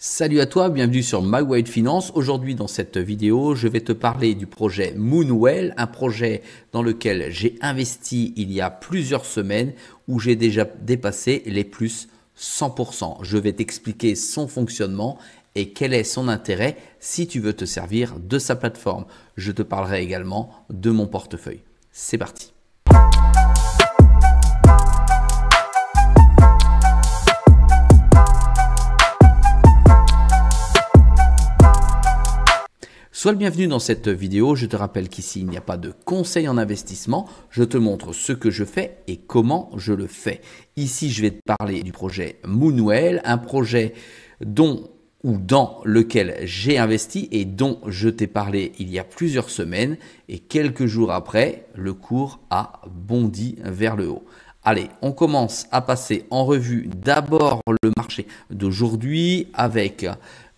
Salut à toi, bienvenue sur MyWhite Finance. Aujourd'hui dans cette vidéo, je vais te parler du projet Moonwell, un projet dans lequel j'ai investi il y a plusieurs semaines où j'ai déjà dépassé les plus 100%. Je vais t'expliquer son fonctionnement et quel est son intérêt si tu veux te servir de sa plateforme. Je te parlerai également de mon portefeuille. C'est parti. Sois le bienvenu dans cette vidéo. Je te rappelle qu'ici, il n'y a pas de conseil en investissement. Je te montre ce que je fais et comment je le fais. Ici, je vais te parler du projet Moonwell, un projet dans lequel j'ai investi et dont je t'ai parlé il y a plusieurs semaines. Et quelques jours après, le cours a bondi vers le haut. Allez, on commence à passer en revue d'abord le marché d'aujourd'hui avec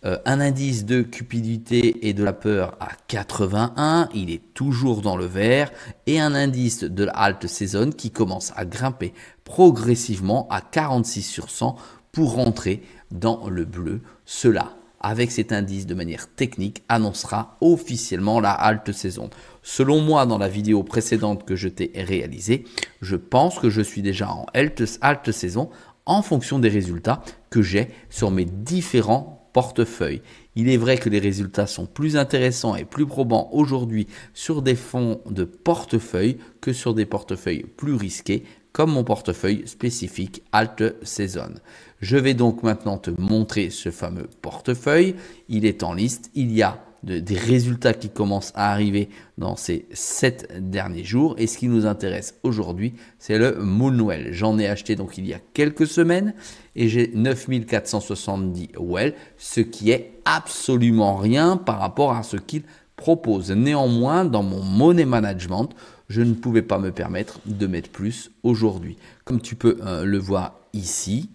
un indice de cupidité et de la peur à 81, il est toujours dans le vert, et un indice de la halte saison qui commence à grimper progressivement à 46 sur 100 pour rentrer dans le bleu. Cela, avec cet indice de manière technique, annoncera officiellement la halte saison. Selon moi, dans la vidéo précédente que je t'ai réalisée, je pense que je suis déjà en halte saison en fonction des résultats que j'ai sur mes différents portefeuille. Il est vrai que les résultats sont plus intéressants et plus probants aujourd'hui sur des fonds de portefeuille que sur des portefeuilles plus risqués comme mon portefeuille spécifique Alt Saison. Je vais donc maintenant te montrer ce fameux portefeuille. Il est en liste. Il y a des résultats qui commencent à arriver dans ces 7 derniers jours. Et ce qui nous intéresse aujourd'hui, c'est le Moonwell. J'en ai acheté donc il y a quelques semaines et j'ai 9470 Well, ce qui est absolument rien par rapport à ce qu'il propose. Néanmoins, dans mon money management, je ne pouvais pas me permettre de mettre plus aujourd'hui. Comme tu peux le voir ici,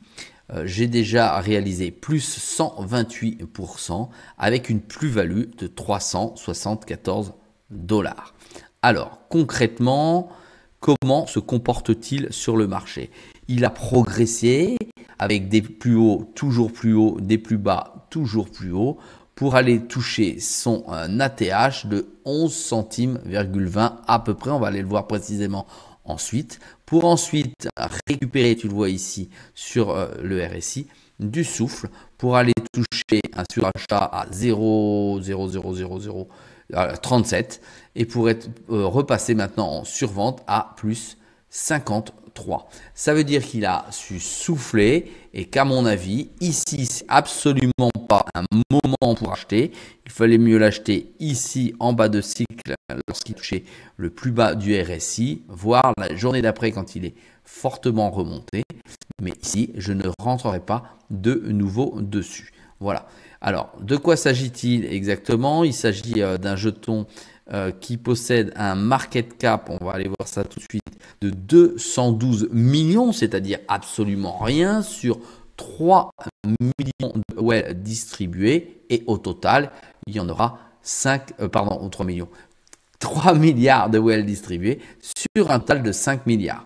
j'ai déjà réalisé plus 128% avec une plus-value de 374 $. Alors, concrètement, comment se comporte-t-il sur le marché? Il a progressé avec des plus hauts, toujours plus hauts, des plus bas, toujours plus hauts, pour aller toucher son ATH de 11 centimes,20 à peu près. On va aller le voir précisément ensuite, pour ensuite récupérer, tu le vois ici sur le RSI, du souffle pour aller toucher un surachat à 0,00037 et pour être repassé maintenant en survente à plus 53. Ça veut dire qu'il a su souffler et qu'à mon avis, ici, c'est absolument pas un moment pour acheter. Il fallait mieux l'acheter ici en bas de cycle lorsqu'il touchait le plus bas du RSI, voire la journée d'après quand il est fortement remonté. Mais ici, je ne rentrerai pas de nouveau dessus. Voilà. Alors, de quoi s'agit-il exactement? Il s'agit d'un jeton qui possède un market cap, on va aller voir ça tout de suite, de 212 millions, c'est-à-dire absolument rien sur 3 millions de Well distribués et au total, il y en aura 3 milliards de Well distribués sur un total de 5 milliards.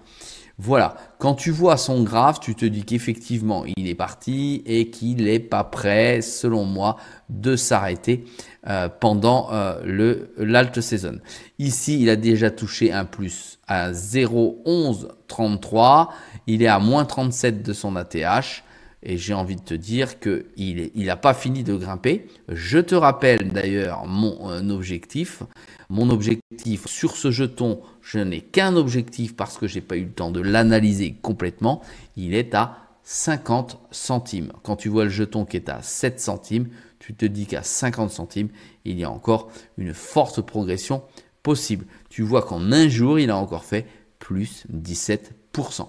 Voilà, quand tu vois son graphe, tu te dis qu'effectivement, il est parti et qu'il n'est pas prêt, selon moi, de s'arrêter pendant l'alt saison. Ici, il a déjà touché un plus à 0,1133. Il est à moins 37 de son ATH. Et j'ai envie de te dire qu'il n'a pas fini de grimper. Je te rappelle d'ailleurs mon objectif. Mon objectif sur ce jeton, je n'ai qu'un objectif parce que je n'ai pas eu le temps de l'analyser complètement. Il est à 50 centimes. Quand tu vois le jeton qui est à 7 centimes, tu te dis qu'à 50 centimes, il y a encore une forte progression possible. Tu vois qu'en un jour, il a encore fait plus 17%.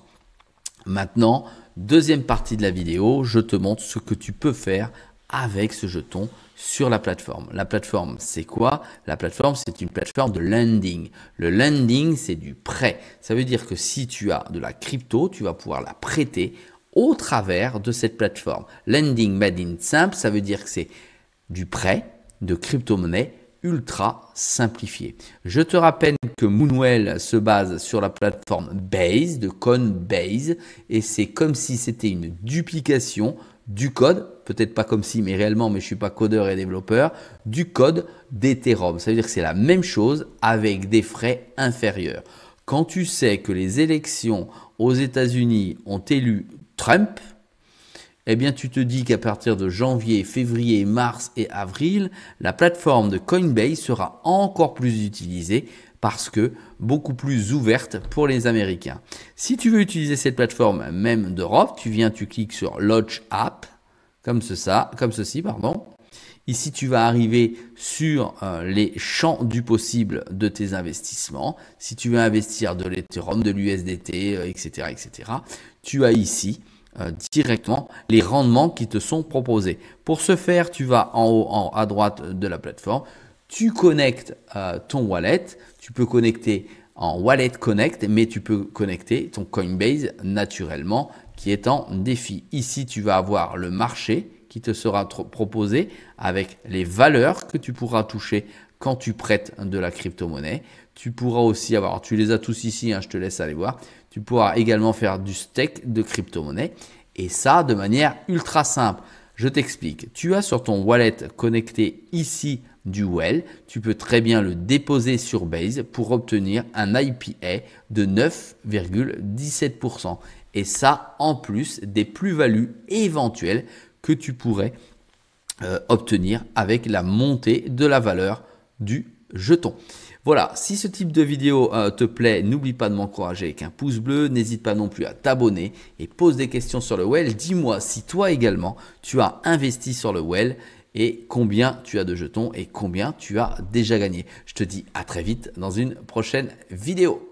Maintenant, deuxième partie de la vidéo, je te montre ce que tu peux faire avec ce jeton sur la plateforme. La plateforme, c'est quoi? La plateforme, c'est une plateforme de lending. Le lending, c'est du prêt. Ça veut dire que si tu as de la crypto, tu vas pouvoir la prêter au travers de cette plateforme. Lending made in simple, ça veut dire que c'est du prêt de crypto-monnaie ultra simplifié. Je te rappelle que Moonwell se base sur la plateforme Base, de Coinbase, et c'est comme si c'était une duplication du code, peut-être pas comme si, mais réellement, mais je suis pas codeur et développeur, du code d'Ethereum. Ça veut dire que c'est la même chose avec des frais inférieurs. Quand tu sais que les élections aux États-Unis ont élu Trump, eh bien, tu te dis qu'à partir de janvier, février, mars et avril, la plateforme de Coinbase sera encore plus utilisée parce que beaucoup plus ouverte pour les Américains. Si tu veux utiliser cette plateforme même d'Europe, tu cliques sur Launch App, comme ceci. Ici, tu vas arriver sur les champs du possible de tes investissements. Si tu veux investir de l'Ethereum, de l'USDT, etc., tu as ici directement les rendements qui te sont proposés. Pour ce faire, tu vas en haut, à droite de la plateforme, tu connectes ton wallet, tu peux connecter en Wallet Connect, mais tu peux connecter ton Coinbase naturellement qui est en défi. Ici, tu vas avoir le marché qui te sera proposé avec les valeurs que tu pourras toucher quand tu prêtes de la crypto-monnaie. Tu pourras aussi avoir, tu les as tous ici, je te laisse aller voir. Tu pourras également faire du stake de crypto-monnaie et ça de manière ultra simple. Je t'explique. Tu as sur ton wallet connecté ici du Well. Tu peux très bien le déposer sur Base pour obtenir un IPA de 9,17%. Et ça en plus des plus-values éventuelles que tu pourrais obtenir avec la montée de la valeur du jeton. Voilà, si ce type de vidéo te plaît, n'oublie pas de m'encourager avec un pouce bleu, n'hésite pas non plus à t'abonner et pose des questions sur le Well. Dis-moi si toi également tu as investi sur le Well et combien tu as de jetons et combien tu as déjà gagné. Je te dis à très vite dans une prochaine vidéo.